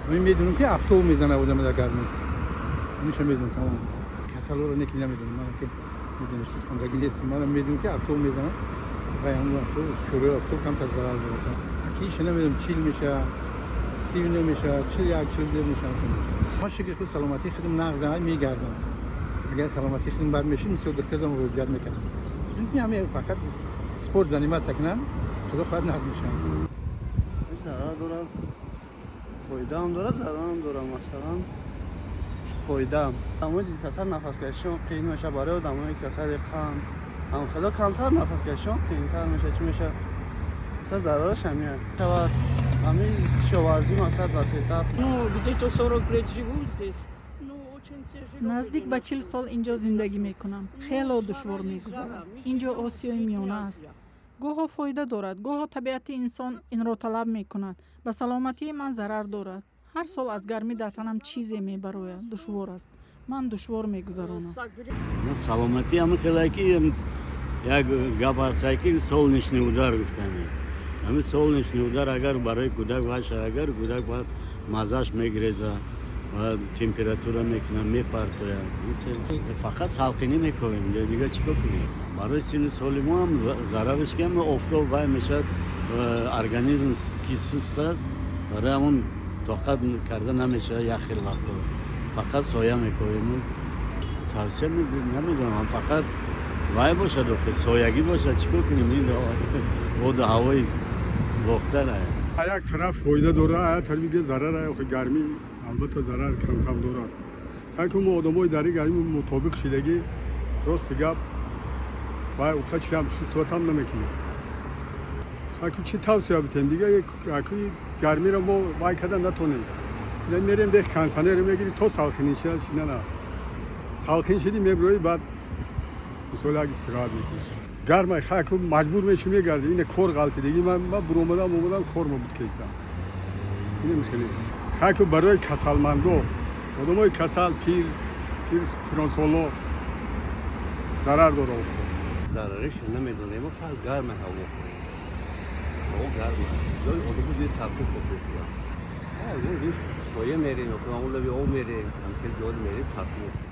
من میدونم که هفتو میزنه آدم در گرمی میشه میدونم تمام کسل رو نکی نمیدونم من که میدونم چیز خواندگی نیست من میدونم که هفتو میزنه و اون هفتو شروع هفتو کم تا ضرر داره اکیش نمیدونم چیل میشه سیو نمیشه چیل یک چیل دو میشه ما شکل خود سلامتی خودم نقدم میگردم اگر سلامتی خودم بد میشه میشه دکترم رو جد میکنم این همه فقط سپورت زنیمت سکنم خدا خواهد نقد میشم ضرر داره فایده هم داره ضرر هم داره مثلا فایده هم دمای کسر نفس کشیدن قین میشه برای آدمایی کسر قند هم خدا کمتر نفس کشیدن قین‌تر میشه چی میشه مثلا ضررش همیه شود همین کشاورزی مثلا بسیط‌تر Ну, где-то 40 лет живу здесь. Ну, очень тяжело. наздик ба 40 сол инҷо зиндагӣ мекунам хело душвор мегузарад инҷо осиёи миёна аст гоҳо фоида дорад гоҳо табиати инсон инро талаб мекунад ба саломатии ман зарар дорад ҳар сол аз гармӣ дар танам чизе мебарояд душвор аст ман душвор мегузаронам саломатӣ ҳамин хеле ки як гап ҳастае ки солнечный удар гуфтани ҳамин солнечный удар агар барои кӯдак баша агар кӯдак баъд маззаш мегиреза ва температура мекунад мепартояд фақат салқинӣ мекунем дига чӣ кунем барои синни соли мо ҳам зарараш ки ҳама офтоб вай мешавад организм ки суст аст барои ҳамон тоқат карда намешавад як хел вақто фақат соя мекунем тавсия намедонам фақат вай бошад соягӣ бошад чӣ кунем ин оду ҳавои вохтар ая як тараф фоида дорад ая тарафи зарар ая гармӣ албатта зарар кам дорад чунки мо одамои дар гармӣ мутобиқ шидагӣ рости гап вай овқат чиам чувствоватам намекунем чунки чӣ тавсия битем дига гармиро мо вай карда натонем мерем дех консонер мегирӣ то салқинӣ шуда шинана салқин шуди мебироӣ баъд мисолак истироҳат мекунӣ гармай хаку маҷбур мешӣ мегарди ин кор ғалтидагӣ ман буромадам кор мабуд кештам ин хеле хаку барои касалмандо одамои касал пир пиронсоло зарар дора офтод ضررش نمیدونیم و خیلی گرمه هوا گرمه جای آدمو دیگه تبدیل کنیم سایه میریم اون لبی او میریم همچنین جای میریم تبدیل